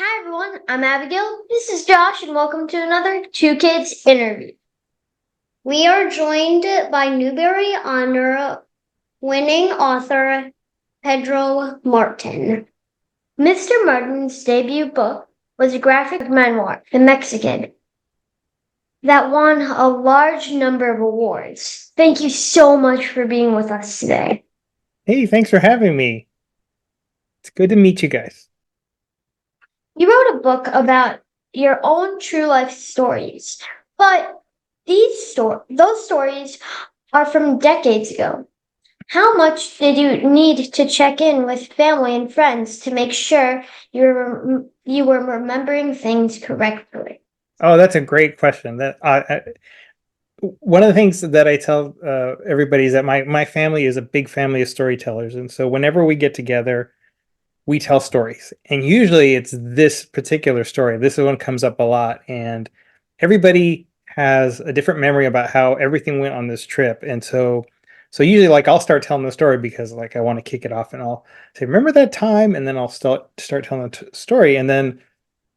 Hi everyone, I'm Abigail. This is Josh, and welcome to another Two Kids interview. We are joined by Newbery Honor winning author Pedro Martin. Mr. Martin's debut book was a graphic memoir, The MexiKid, that won a large number of awards. Thank you so much for being with us today. Hey, thanks for having me. It's good to meet you guys. You wrote a book about your own true life stories, but those stories are from decades ago. How much did you need to check in with family and friends to make sure you were remembering things correctly? Oh, that's a great question. One of the things that I tell everybody is that my family is a big family of storytellers, and so whenever we get together, we tell stories, and usually it's this particular story. This one comes up a lot, and everybody has a different memory about how everything went on this trip, and so usually like I'll start telling the story because like I want to kick it off, and I'll say, "Remember that time?" And then I'll start telling the story, and then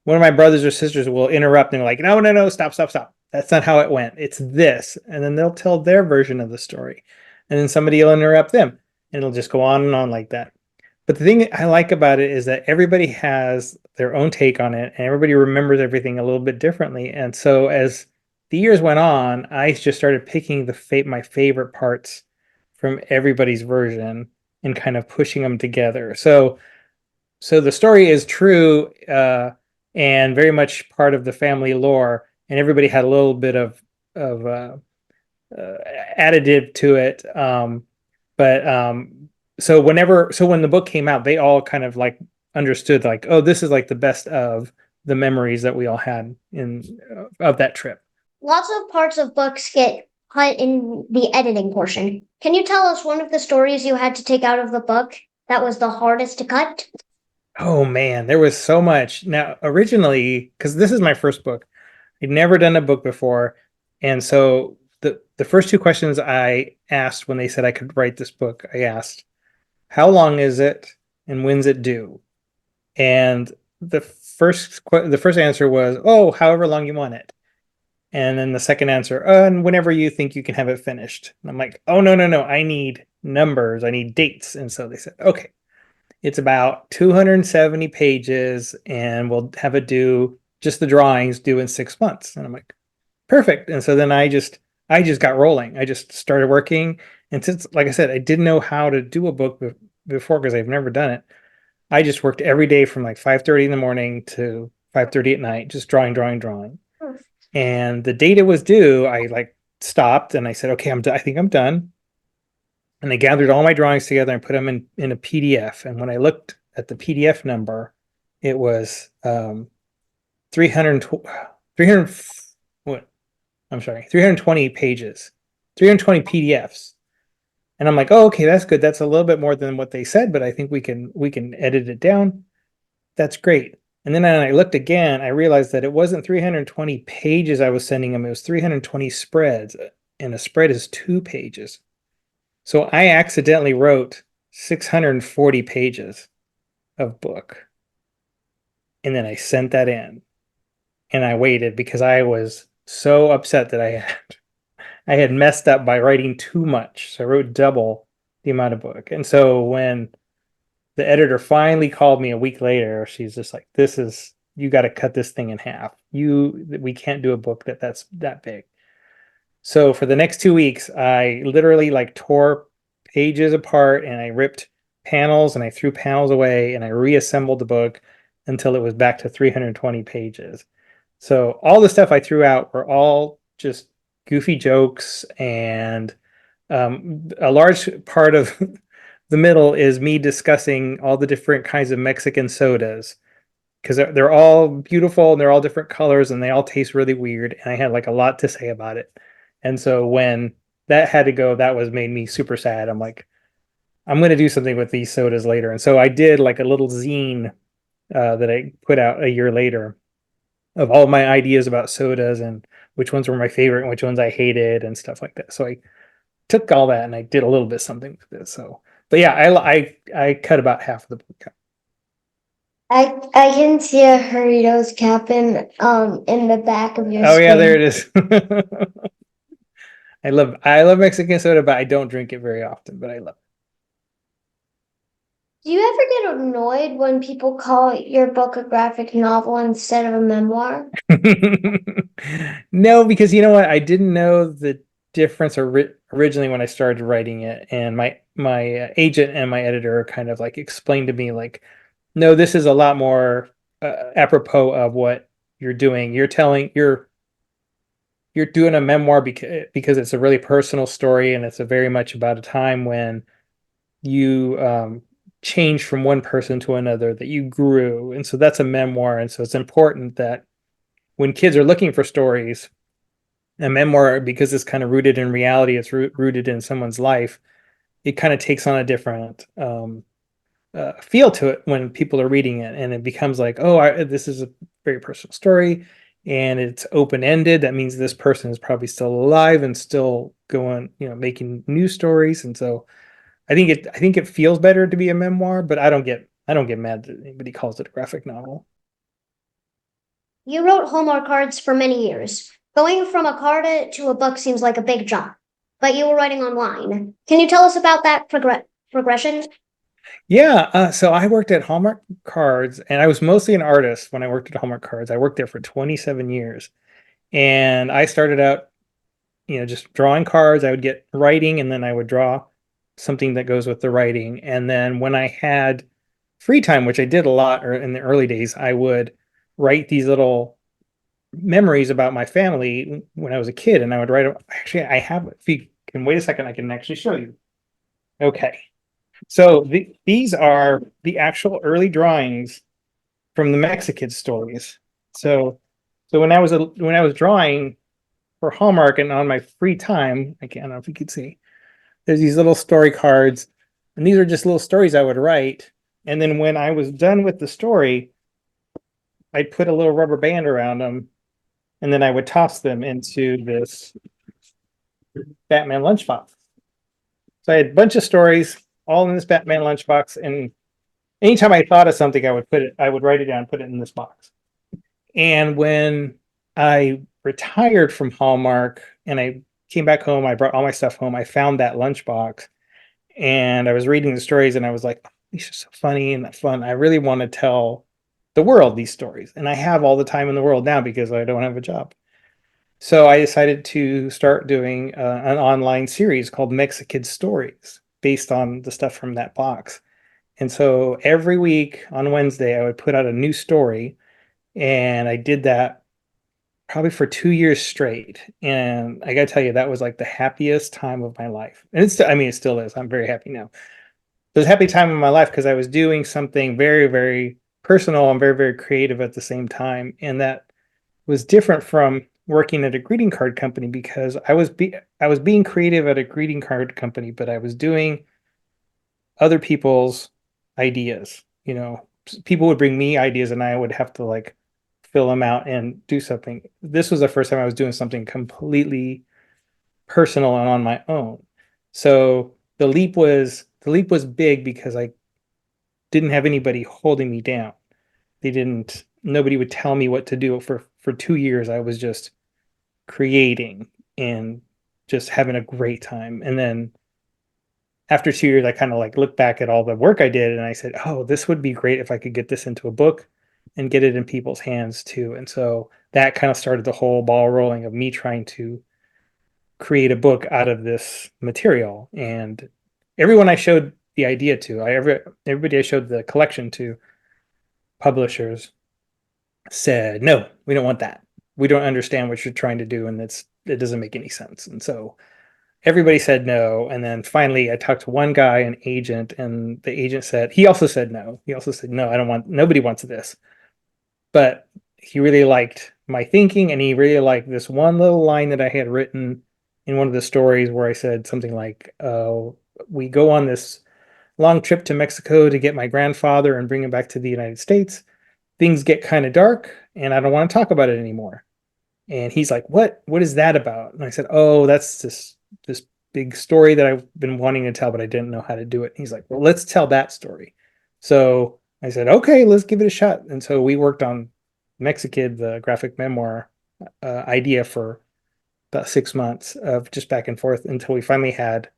one of my brothers or sisters will interrupt and be like, no, no, no, stop, stop, stop. That's not how it went. It's this. And then they'll tell their version of the story. And then somebody will interrupt them. And it'll just go on and on like that. But the thing I like about it is that everybody has their own take on it and everybody remembers everything a little bit differently. And so as the years went on, I just started picking my favorite parts from everybody's version and kind of pushing them together. So the story is true and very much part of the family lore, and everybody had a little bit of additive to it. But so when the book came out, they all kind of like understood like, oh, this is like the best of the memories that we all had in of that trip. Lots of parts of books get cut in the editing portion. Can you tell us one of the stories you had to take out of the book that was the hardest to cut? Oh man, there was so much. Now, originally, because this is my first book, I'd never done a book before, and so the first two questions I asked when they said I could write this book, I asked, "How long is it, and when's it due?" And the first answer was, "Oh, however long you want it." And then the second answer, and whenever you think you can have it finished. And I'm like, "Oh no, no, no! I need numbers. I need dates." And so they said, "Okay." It's about 270 pages, and we'll have it due just the drawings due in 6 months. And I'm like, perfect. And so then I just got rolling. I just started working. And since, like I said, I didn't know how to do a book before because I've never done it. I just worked every day from like 5:30 in the morning to 5:30 at night, just drawing, drawing, drawing. And the date it was due, I like stopped and I said, okay, I think I'm done. And I gathered all my drawings together and put them in a PDF. And when I looked at the PDF number, it was 300, what? I'm sorry, 320 pages, 320 PDFs. And I'm like, oh, okay, that's good. That's a little bit more than what they said, but I think we can edit it down. That's great. And then when I looked again, I realized that it wasn't 320 pages I was sending them, it was 320 spreads. And a spread is 2 pages. So I accidentally wrote 640 pages of book. And then I sent that in. And I waited because I was so upset that I had messed up by writing too much. So I wrote double the amount of book. And so when the editor finally called me a week later, she's just like, "This is you got to cut this thing in half. We can't do a book that's that big." So for the next 2 weeks, I literally like tore pages apart and I ripped panels and I threw panels away and I reassembled the book until it was back to 320 pages. So all the stuff I threw out were all just goofy jokes, and a large part of the middle is me discussing all the different kinds of Mexican sodas because they're all beautiful and they're all different colors and they all taste really weird. And I had like a lot to say about it. And so when that had to go, that was made me super sad. I'm like, I'm going to do something with these sodas later. And so I did like a little zine that I put out a year later of all my ideas about sodas and which ones were my favorite and which ones I hated and stuff like that. So I took all that and I did a little bit something with it. So, but yeah, I cut about half of the book. I can see a Doritos cap in the back of your Oh yeah, there screen. it is. I love Mexican soda, but I don't drink it very often, but I love Do you ever get annoyed when people call your book a graphic novel instead of a memoir? it. No, because you know what? I didn't know the difference originally when I started writing it, and my agent and my editor kind of like explained to me like, no, this is a lot more apropos of what you're doing. You're doing a memoir because it's a really personal story, and it's a very much about a time when you changed from one person to another, that you grew. And so that's a memoir. And so it's important that when kids are looking for stories, a memoir, because it's kind of rooted in reality, it's rooted in someone's life, it kind of takes on a different feel to it when people are reading it. And it becomes like, oh, this is a very personal story, and it's open ended. That means this person is probably still alive and still going, making new stories. And so I think it feels better to be a memoir, but I don't get mad that anybody calls it a graphic novel. You wrote Hallmark cards for many years. Going from a card to a book seems like a big jump, but you were writing online. Can you tell us about that progression? Yeah, so I worked at Hallmark Cards, and I was mostly an artist when I worked at Hallmark Cards. I worked there for 27 years, and I started out, just drawing cards. I would get writing, and then I would draw something that goes with the writing. And then when I had free time, which I did a lot or in the early days, I would write these little memories about my family when I was a kid, and I would write. Actually, I have. If you can wait a second, I can actually show you. Okay, so these are the actual early drawings from the MexiKid stories. So, so when I was drawing for Hallmark and on my free time, I don't know if you could see. There's these little story cards, and these are just little stories I would write. And then when I was done with the story, I'd put a little rubber band around them, and then I would toss them into this Batman lunchbox. So I had a bunch of stories all in this Batman lunchbox, and anytime I thought of something, I would write it down, put it in this box. And when I retired from Hallmark and I came back home, I brought all my stuff home. I found that lunchbox, and I was reading the stories, and I was like, oh, these are so funny and fun. I really want to tell the world these stories, and I have all the time in the world now because I don't have a job. So I decided to start doing an online series called MexiKid Stories based on the stuff from that box. And so every week on Wednesday, I would put out a new story. And I did that probably for 2 years straight. And I got to tell you, that was like the happiest time of my life. And it still is. I'm very happy now. It was a happy time in my life because I was doing something very, very personal and very, very creative at the same time. And that was different from working at a greeting card company because I was being creative at a greeting card company, but I was doing other people's ideas. People would bring me ideas, and I would have to like fill them out and do something. This was the first time I was doing something completely personal and on my own. So the leap was big because I didn't have anybody holding me down. Nobody would tell me what to do. For 2 years I was just creating and just having a great time. And then after 2 years, I kind of like looked back at all the work I did, and I said, oh, this would be great if I could get this into a book and get it in people's hands too. And so that kind of started the whole ball rolling of me trying to create a book out of this material. And everyone I showed the idea to, everybody I showed the collection to, publishers, said, no, we don't want that. We don't understand what you're trying to do, and it doesn't make any sense. And so everybody said no. And then finally I talked to one guy, an agent, and the agent said, he also said no. He also said, no, nobody wants this. But he really liked my thinking, and he really liked this one little line that I had written in one of the stories where I said something like, we go on this long trip to Mexico to get my grandfather and bring him back to the United States. Things get kind of dark, and I don't want to talk about it anymore. And he's like, what is that about? And I said, oh, that's this big story that I've been wanting to tell, but I didn't know how to do it. And he's like, well, let's tell that story. So I said, okay, let's give it a shot. And so we worked on MexiKid, the graphic memoir idea for about 6 months of just back and forth until we finally had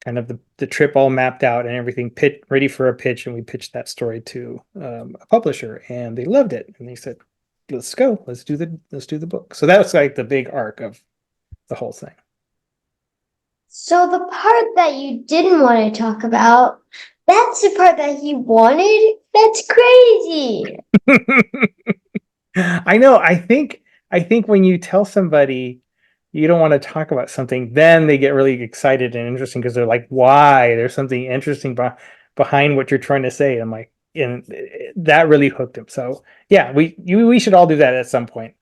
kind of the trip all mapped out and everything ready for a pitch. And we pitched that story to a publisher and they loved it. And they said, let's go, let's do the book. So that was like the big arc of the whole thing. So the part that you didn't want to talk about, that's the part that you wanted? That's crazy. I know. I think when you tell somebody you don't want to talk about something, then they get really excited and interesting because they're like, why? There's something interesting behind what you're trying to say. I'm like, and that really hooked him. So yeah, we should all do that at some point.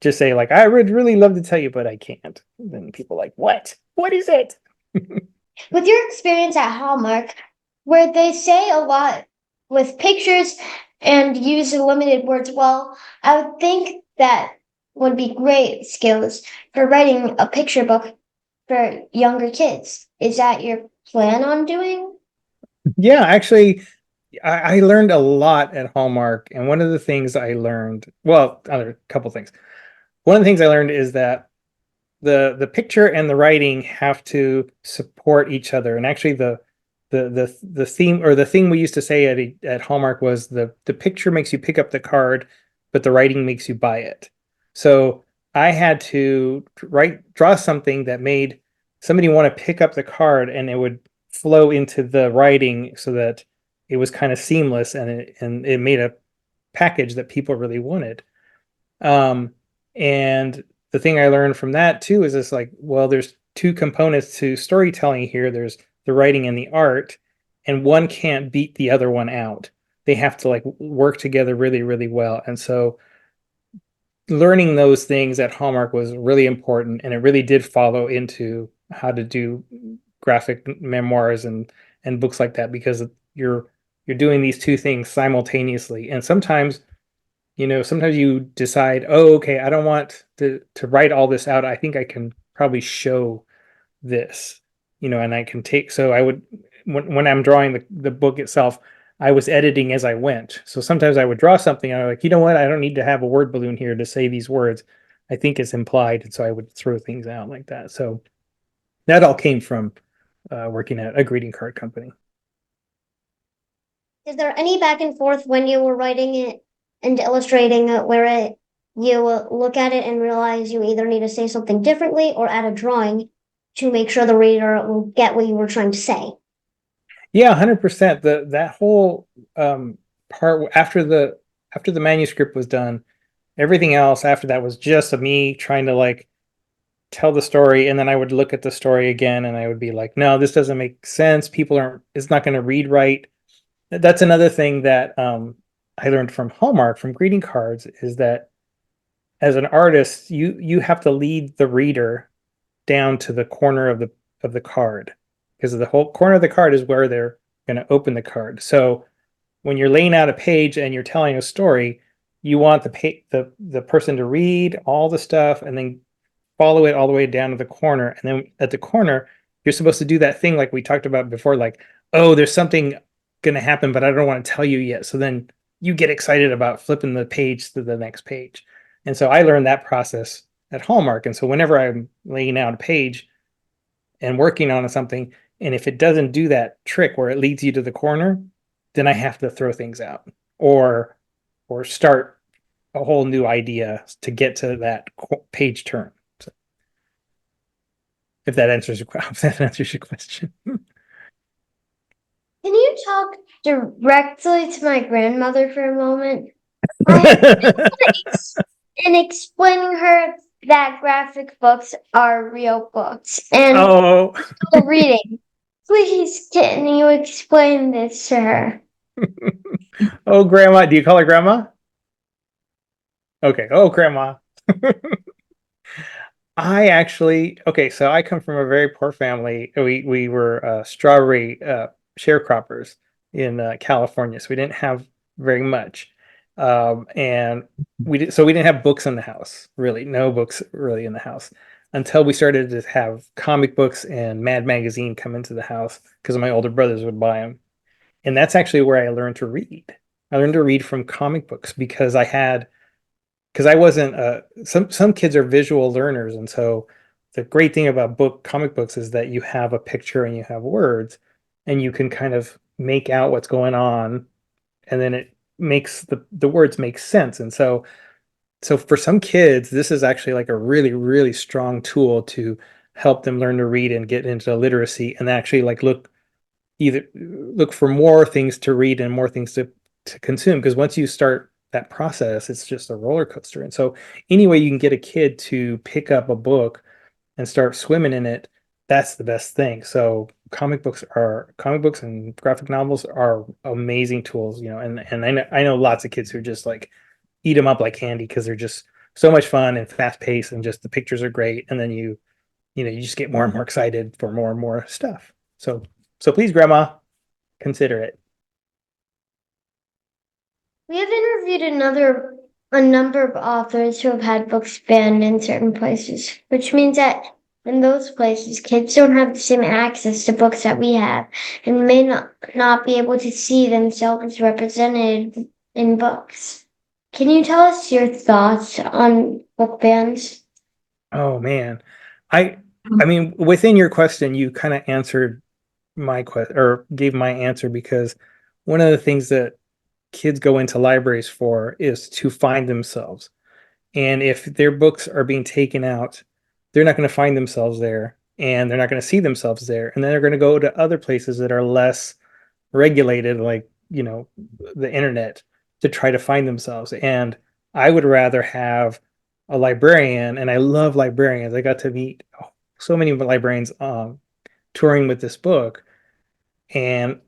Just say like, I would really love to tell you, but I can't. Then people are like, what? What is it? With your experience at Hallmark, where they say a lot with pictures and use limited words, well, I would think that would be great skills for writing a picture book for younger kids. Is that your plan on doing? Yeah, actually, I learned a lot at Hallmark, and one of the things I learned, well, other couple things. One of the things I learned is that the picture and the writing have to support each other. And actually, the theme or the thing we used to say at Hallmark was the picture makes you pick up the card, but the writing makes you buy it. So I had to draw something that made somebody want to pick up the card, and it would flow into the writing so that it was kind of seamless, and it made a package that people really wanted. And the thing I learned from that too is this like, well, there's two components to storytelling here. There's the writing and the art, and one can't beat the other one out. They have to like work together really, really well. And so learning those things at Hallmark was really important, and it really did follow into how to do graphic memoirs and books like that because you're doing these two things simultaneously. And sometimes you decide, oh, okay, I don't want to write all this out. I think I can probably show this, and I can take. So I would when I'm drawing the book itself, I was editing as I went. So sometimes I would draw something and I'm like, you know what? I don't need to have a word balloon here to say these words. I think it's implied. And so I would throw things out like that. So that all came from working at a greeting card company. Is there any back and forth when you were writing it and illustrating it where you look at it and realize you either need to say something differently or add a drawing to make sure the reader will get what you were trying to say? Yeah, 100%. That whole part after the manuscript was done, everything else after that was just me trying to like tell the story, and then I would look at the story again and I would be like, no, this doesn't make sense. People aren't it's not going to read right. That's another thing that I learned from Hallmark from greeting cards is that as an artist, you have to lead the reader down to the corner of the card because the whole corner of the card is where they're going to open the card. So when you're laying out a page and you're telling a story, you want the person to read all the stuff and then follow it all the way down to the corner. And then at the corner, you're supposed to do that thing like we talked about before, like, oh, there's something going to happen, but I don't want to tell you yet. So then you get excited about flipping the page to the next page. And so I learned that process at Hallmark. And so whenever I'm laying out a page and working on something, and if it doesn't do that trick where it leads you to the corner, then I have to throw things out or start a whole new idea to get to that page turn. So if that answers your question. Can you talk directly to my grandmother for a moment? I have in explaining her that graphic books are real books and Oh. reading. Please, can you explain this to her? Oh, grandma. Do you call her grandma? Okay. Oh, grandma. Okay, so I come from a very poor family. We were strawberry sharecroppers in California, so we didn't have very much. And we didn't have books in the house, really, no books really in the house until we started to have comic books and Mad Magazine come into the house because my older brothers would buy them. And that's actually where I learned to read. I learned to read from comic books because I wasn't some kids are visual learners, and so the great thing about comic books is that you have a picture and you have words, and you can kind of make out what's going on, and then it makes the words make sense. And so for some kids, this is actually like a really, really strong tool to help them learn to read and get into literacy and actually like look for more things to read and more things to consume. Because once you start that process, it's just a roller coaster. And so any way you can get a kid to pick up a book and start swimming in it, that's the best thing. So comic books and graphic novels are amazing tools, and I know lots of kids who just like eat them up like candy because they're just so much fun and fast paced, and just the pictures are great, and then you just get more and more excited for more and more stuff. So please, Grandma, consider it. We have interviewed a number of authors who have had books banned in certain places, which means that in those places, kids don't have the same access to books that we have and may not be able to see themselves represented in books. Can you tell us your thoughts on book bans? Oh man. I I mean, within your question, you kind of answered my question or gave my answer, because one of the things that kids go into libraries for is to find themselves. And if their books are being taken out, they're not going to find themselves there, and they're not going to see themselves there. And then they're going to go to other places that are less regulated, like, the internet, to try to find themselves. And I would rather have a librarian, and I love librarians. I got to meet so many librarians touring with this book, and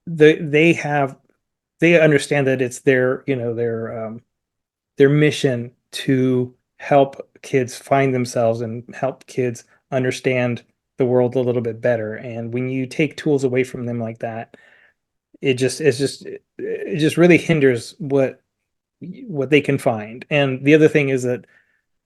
they understand that it's their mission to help kids find themselves and help kids understand the world a little bit better. And when you take tools away from them like that, it just really hinders what they can find. And the other thing is that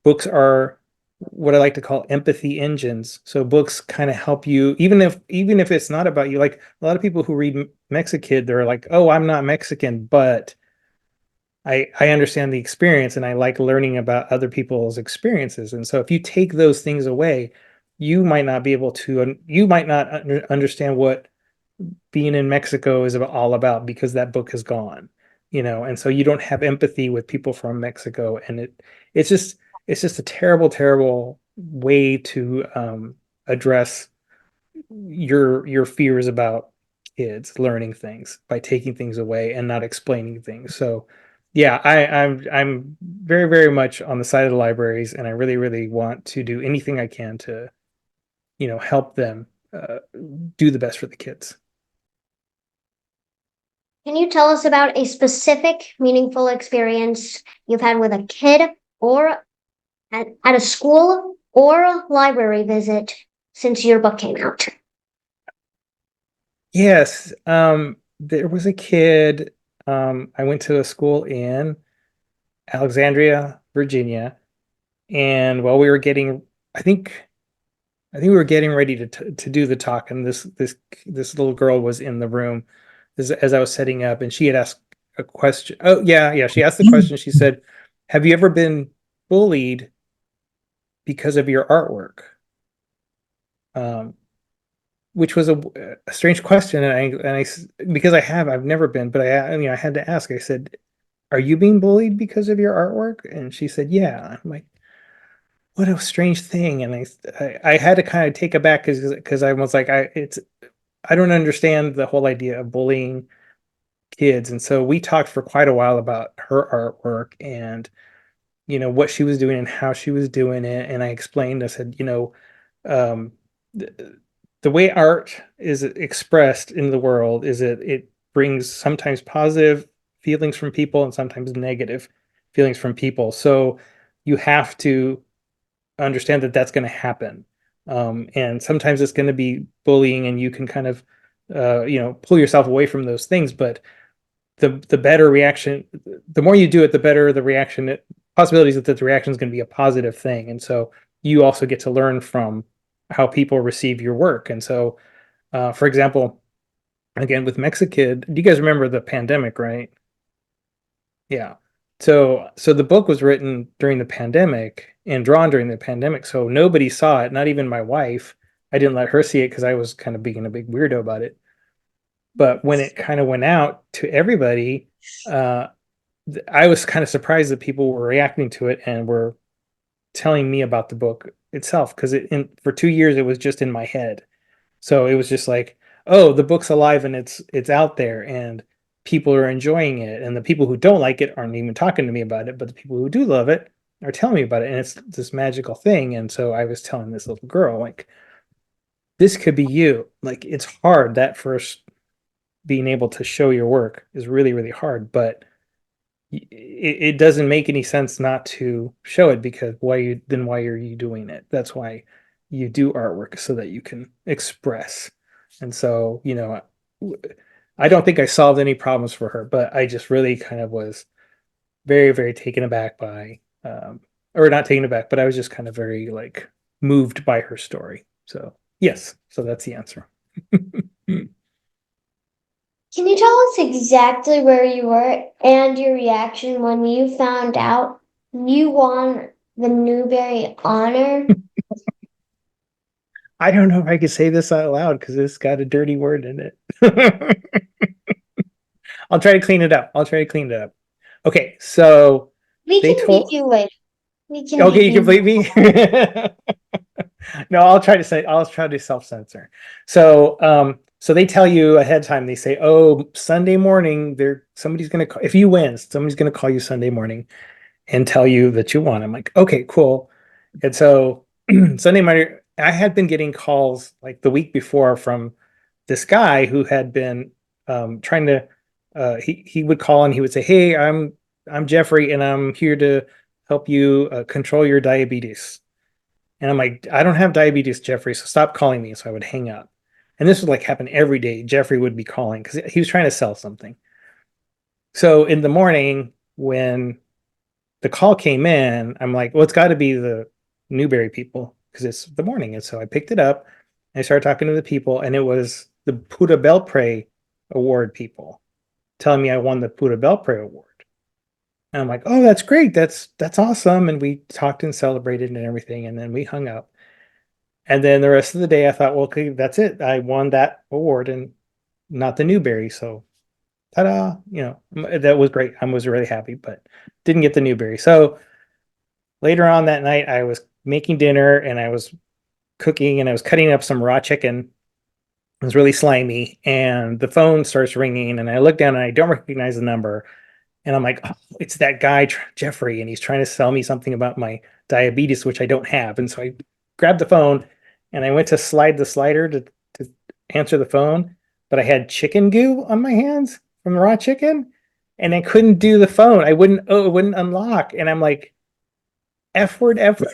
books are what I like to call empathy engines. So books kind of help you, even if it's not about you. Like a lot of people who read MexiKid, they're like, "Oh, I'm not Mexican, but I understand the experience and I like learning about other people's experiences." And so if you take those things away, you might not understand what being in Mexico is all about, because that book is gone, and so you don't have empathy with people from Mexico. And it's just a terrible, terrible way to address your fears about kids learning things, by taking things away and not explaining things. So yeah, I'm very, very much on the side of the libraries, and I really, really want to do anything I can to help them do the best for the kids. Can you tell us about a specific meaningful experience you've had with a kid or at a school or a library visit since your book came out? Yes, there was a kid. I went to a school in Alexandria, Virginia, and while we were getting, I think, I think we were getting ready to do the talk, and this little girl was in the room as I was setting up, and she had asked a question. Oh yeah, yeah, she asked the question. She said, "Have you ever been bullied because of your artwork?" Um, which was a strange question, and I because I've never been, but I had to ask. I said, "Are you being bullied because of your artwork?" And she said, "Yeah." I'm like, what a strange thing. And I had to kind of take it back, because I was like, I don't understand the whole idea of bullying kids. And so we talked for quite a while about her artwork, and what she was doing and how she was doing it. And I explained, I said, um, the way art is expressed in the world is that it brings sometimes positive feelings from people and sometimes negative feelings from people. So you have to understand that that's going to happen. And sometimes it's going to be bullying, and you can kind of, pull yourself away from those things. But the better reaction, the more you do it, the better the reaction. Possibilities that the reaction is going to be a positive thing, and so you also get to learn from how people receive your work. And so, for example, again with MexiKid, do you guys remember the pandemic, right? Yeah. So the book was written during the pandemic and drawn during the pandemic. So nobody saw it, not even my wife. I didn't let her see it because I was kind of being a big weirdo about it. But when it kind of went out to everybody, uh, I was kind of surprised that people were reacting to it and were telling me about the book itself because for 2 years it was just in my head. So it was just like, oh, the book's alive and it's out there and people are enjoying it. And the people who don't like it aren't even talking to me about it, but the people who do love it are telling me about it. And it's this magical thing. And so I was telling this little girl, like, this could be you. Like, it's hard. That first being able to show your work is really, really hard. But it doesn't make any sense not to show it because why are you doing it? That's why you do artwork so that you can express. And so, I don't think I solved any problems for her, but I just really kind of was very, very taken aback by, or not taken aback, but I was just kind of very like moved by her story. So yes, so that's the answer. Can you tell us exactly where you were and your reaction when you found out you won the Newbery Honor? I don't know if I could say this out loud because it's got a dirty word in it. I'll try to clean it up. I'll try to clean it up. Okay, so We they can beat told. you later. We can Okay, beat you can you. believe me. No, I'll try to say. I'll try to self-censor. So they tell you ahead of time. They say, "Oh, Sunday morning, somebody's gonna call. If you win, somebody's gonna call you Sunday morning and tell you that you won." I'm like, "Okay, cool." And so Sunday morning, I had been getting calls like the week before from this guy who had been trying to. He would call and he would say, "Hey, I'm Jeffrey, and I'm here to help you control your diabetes." And I'm like, "I don't have diabetes, Jeffrey, so stop calling me." So I would hang up. And this would like happen every day. Jeffrey would be calling because he was trying to sell something. So in the morning, when the call came in, I'm like, well, it's got to be the Newbery people because it's the morning. And so I picked it up and I started talking to the people, and it was the Puda Belpre Award people telling me I won the Puda Belpre Award. And I'm like, oh, that's great. That's awesome. And we talked and celebrated and everything. And then we hung up. And then the rest of the day, I thought, well, okay, that's it. I won that award and not the Newbery. So, ta-da! That was great. I was really happy, but didn't get the Newbery. So later on that night, I was making dinner and I was cooking and I was cutting up some raw chicken. It was really slimy, and the phone starts ringing, and I look down and I don't recognize the number. And I'm like, oh, it's that guy, Jeffrey, and he's trying to sell me something about my diabetes, which I don't have. And so I grabbed the phone and I went to slide the slider to answer the phone, but I had chicken goo on my hands from the raw chicken, and I couldn't do the phone. It wouldn't unlock. And I'm like, F word, F word.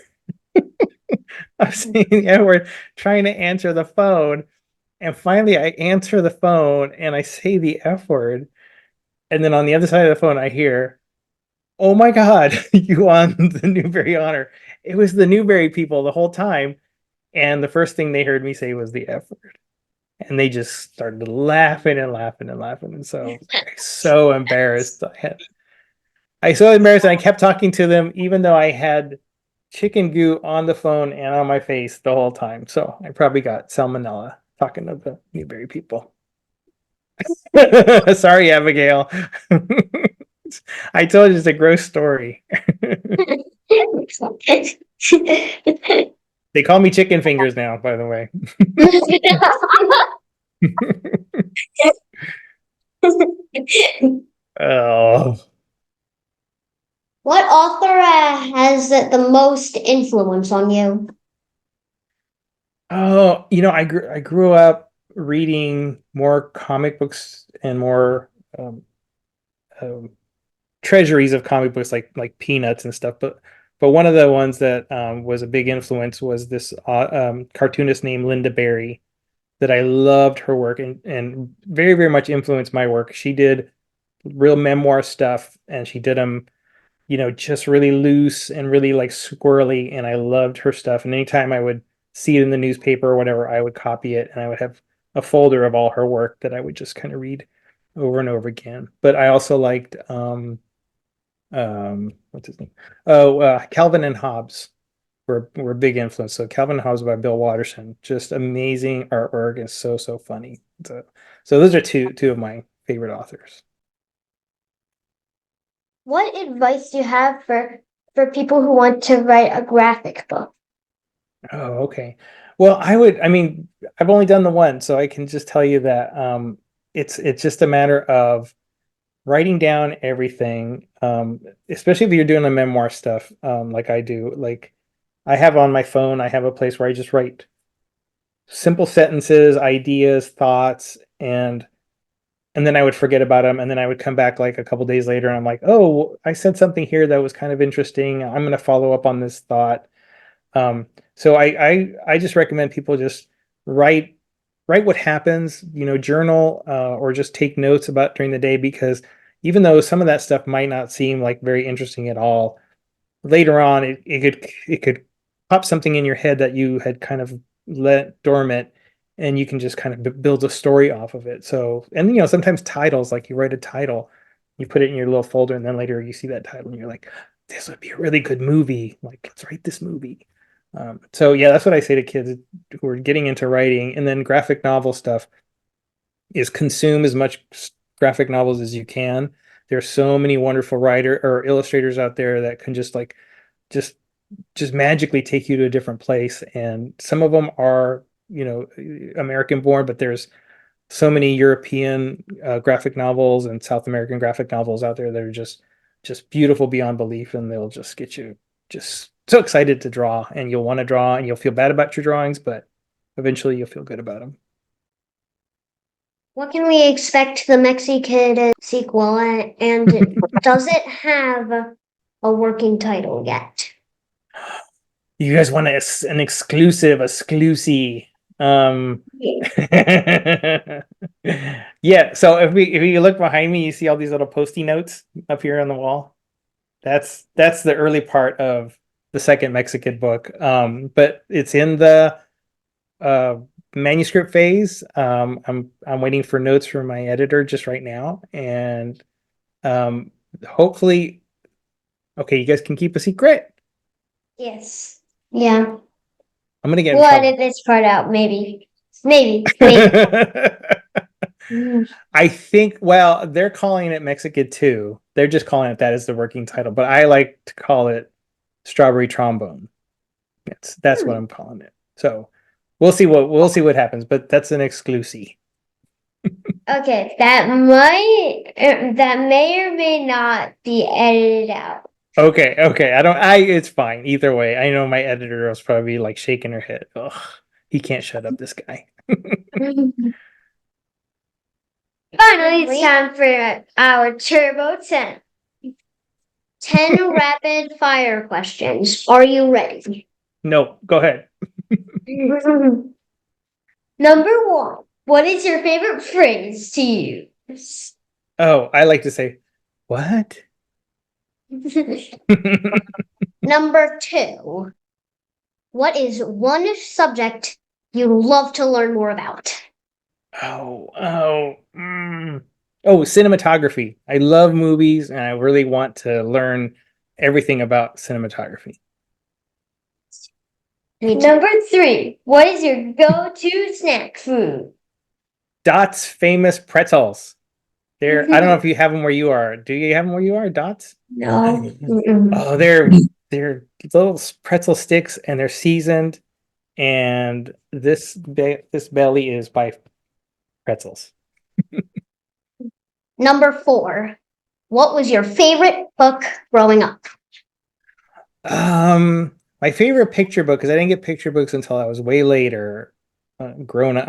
I'm saying the F word, trying to answer the phone. And finally, I answer the phone and I say the F word. And then on the other side of the phone, I hear, oh my God, you won the Newbery Honor. It was the Newbery people the whole time. And the first thing they heard me say was the F word. And they just started laughing and laughing and laughing. And so I was so embarrassed. I so embarrassed. And I kept talking to them, even though I had chicken goo on the phone and on my face the whole time. So I probably got salmonella talking to the Newbery people. Sorry, Abigail. I told you it's a gross story. They call me chicken fingers now, by the way. Oh, What author has the most influence on you? I grew up reading more comic books and more um, treasuries of comic books like Peanuts and stuff. But one of the ones that was a big influence was this cartoonist named Linda Berry that I loved her work and very, very much influenced my work. She did real memoir stuff and she did them, just really loose and really like squirrely. And I loved her stuff. And anytime I would see it in the newspaper or whatever, I would copy it and I would have a folder of all her work that I would just kind of read over and over again. But I also liked What's his name? Oh, Calvin and Hobbes were a big influence. So Calvin and Hobbes by Bill Watterson, just amazing artwork and so funny. So those are two of my favorite authors. What advice do you have for people who want to write a graphic book? Oh, okay. Well, I mean, I've only done the one, so I can just tell you that it's just a matter of writing down everything, especially if you're doing the memoir stuff, like I do. Like I have on my phone, I have a place where I just write simple sentences, ideas, thoughts, and then I would forget about them, and then I would come back like a couple days later, and I'm like, oh, I said something here that was kind of interesting. I'm going to follow up on this thought. So I just recommend people just write what happens, journal, or just take notes about during the day, because even though some of that stuff might not seem like very interesting at all, later on it could pop something in your head that you had kind of let dormant, and you can just kind of build a story off of it. So, and sometimes titles, like you write a title, you put it in your little folder, and then later you see that title and you're like, this would be a really good movie, like let's write this movie. So yeah, that's what I say to kids who are getting into writing. And then graphic novel stuff is consume as much graphic novels as you can. There's so many wonderful writer or illustrators out there that can just just magically take you to a different place. And some of them are, American born, but there's so many European graphic novels and South American graphic novels out there that are just beautiful beyond belief, and they'll just get you just so excited to draw, and you'll want to draw, and you'll feel bad about your drawings, but eventually you'll feel good about them. What can we expect the MexiKid sequel, and does it have a working title yet? You guys want an exclusive, yeah. So if you look behind me, you see all these little Post-it notes up here on the wall. That's the early part of the second MexiKid book. But it's in the uh manuscript phase. I'm waiting for notes from my editor just right now, and hopefully, okay, you guys can keep a secret. Yes. Yeah. I'm gonna get in We'll trouble. edit this part out, maybe. Maybe. I think, well, they're calling it MexiKid 2. They're just calling it that as the working title, but I like to call it Strawberry Trombone. That's what I'm calling it. So we'll see what happens, but that's an exclusive. Okay, that may or may not be edited out. Okay. I it's fine. Either way. I know my editor was probably like shaking her head. Ugh, he can't shut up, this guy. Finally, it's time for our Turbo 10. 10 rapid fire questions. Are you ready? No, go ahead. Number 1. What is your favorite phrase to use? Oh, I like to say, what? Number 2. What is one subject you love to learn more about? Oh, cinematography. I love movies, and I really want to learn everything about cinematography. Number 3. What is your go-to snack food? Dot's famous pretzels. I don't know if you have them where you are. Do you have them where you are, Dots? No. Oh, they're little pretzel sticks, and they're seasoned. And this belly is by pretzels. Number 4. What was your favorite book growing up? My favorite picture book, because I didn't get picture books until I was way later. I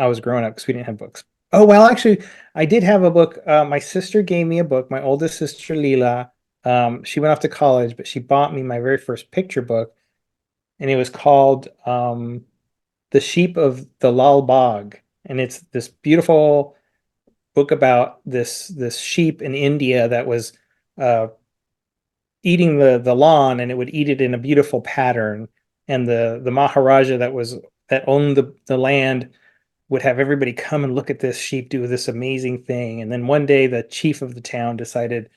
was growing up because we didn't have books. Oh, well, actually, I did have a book. My sister gave me a book. My oldest sister, Leela, she went off to college, but she bought me my very first picture book, and it was called The Sheep of the Lal Bog. And it's this beautiful book about this sheep in India that was uh, eating the lawn, and it would eat it in a beautiful pattern. And the Maharaja that owned the land would have everybody come and look at this sheep do this amazing thing. And then one day the chief of the town decided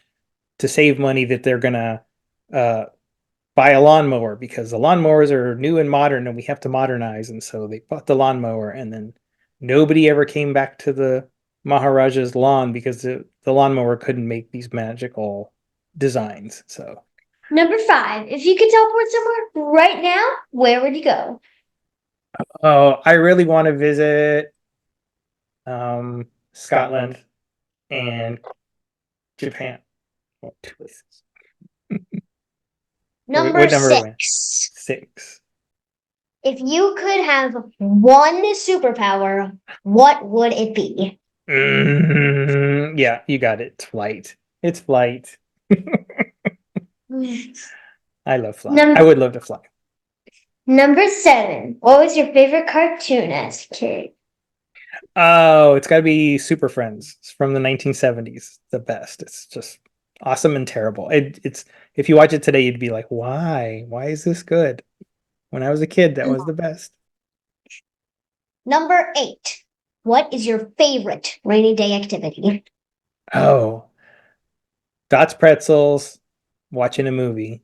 to save money that they're gonna buy a lawnmower because the lawnmowers are new and modern and we have to modernize. And so they bought the lawnmower, and then nobody ever came back to the Maharaja's lawn because the lawnmower couldn't make these magical designs. So Number 5, if you could teleport somewhere right now, where would you go? oh, I really want to visit Scotland and Japan. Oh, 2 places. Number What number are we? 6. 6. If you could have one superpower, what would it be? Yeah, you got it. It's flight. It's flight. I love flying. I would love to fly. Number 7. What was your favorite cartoon as a kid? Oh, it's got to be Super Friends. It's from the 1970s. The best. It's just awesome and terrible. It's if you watch it today, you'd be like, why? Why is this good? When I was a kid, that was the best. Number 8. What is your favorite rainy day activity? Oh, Dots Pretzels, watching a movie.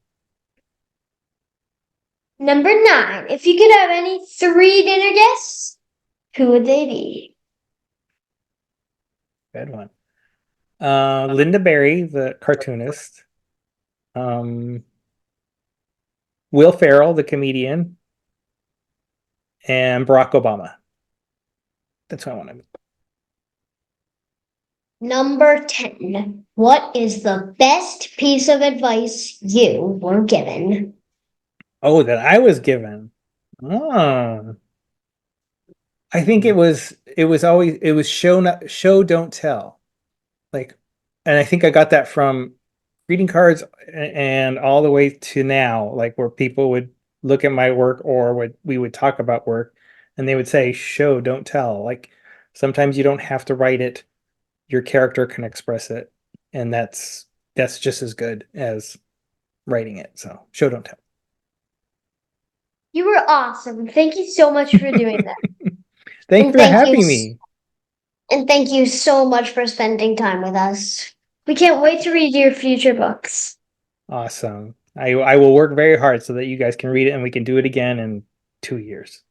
Number 9. If you could have any 3 dinner guests, who would they be? Good one. Linda Berry, the cartoonist. Will Ferrell, the comedian. And Barack Obama. That's what I want to be. Number 10. What is the best piece of advice you were given? Oh, that I was given. Oh. I think it was show don't tell. Like, and I think I got that from greeting cards and all the way to now, like where people would look at my work or we would talk about work and they would say show don't tell. Like sometimes you don't have to write it, your character can express it, and that's just as good as writing it. So show don't tell. You were awesome. Thank you so much for doing that. Thanks for having me. And thank you so much for spending time with us. We can't wait to read your future books. Awesome. I will work very hard so that you guys can read it and we can do it again in 2 years.